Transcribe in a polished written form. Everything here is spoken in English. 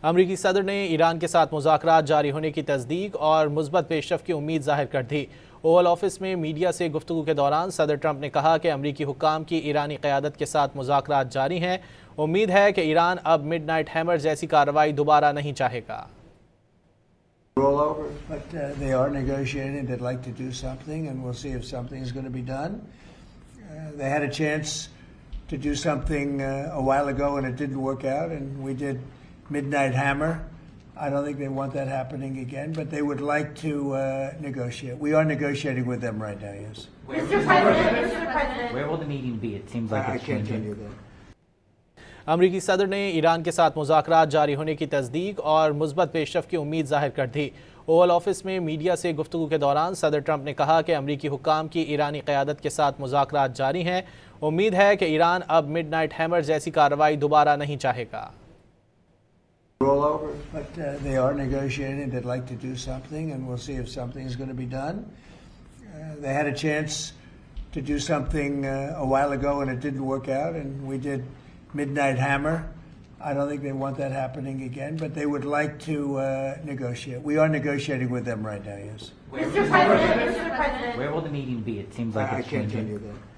अमरीकी सदर ने ईरान के साथ मुज़ाकरात जारी होने की तस्दीक और मुस्बत पेशरफ की उम्मीद जाहिर कर दी। ओवल ऑफिस में मीडिया से गुफ्तगू के दौरान सदर ट्रंप ने कहा कि अमरीकी हुक्काम की ईरानी क़यादत के साथ मुज़ाकरात जारी हैं। उम्मीद है कि ईरान अब मिडनाइट हैमर जैसी कार्रवाई दोबारा नहीं चाहेगा। They are negotiating. They'd like to do something, and we'll see if something is going to be done. They had a chance to do something a while ago, and it didn't work out, and we did midnight hammer. I don't think they want that happening again, but they would like to negotiate. We are negotiating with them right now, yes. Mr. President. Where will the meeting be? It seems like it's I can't tell changing. you that. अमरीकी सदर ने Iran के साथ मुज़ाकरात जारी होने की तस्दीक और मुस्बत पेशरफ की उम्मीद जाहिर कर दी। ओवल ऑफिस में मीडिया से गुफ्तगू के दौरान सदर ट्रंप ने कहा कि अमरीकी हुक्काम की ईरानी क़यादत के साथ मुज़ाकरात जारी हैं। उम्मीद है कि ईरान अब मिडनाइट हैमर जैसी कार्रवाई दोबारा नहीं चाहेगा। But they are negotiating. They'd like to do something, and we'll see if something is going to be done. They had a chance to do something a while ago, and it didn't work out, and we did midnight hammer. I don't think they want that happening again, but they would like to negotiate. We are negotiating with them right now, yes. Mr. President. Where will the meeting be? It seems like I it's can't changing. tell you that.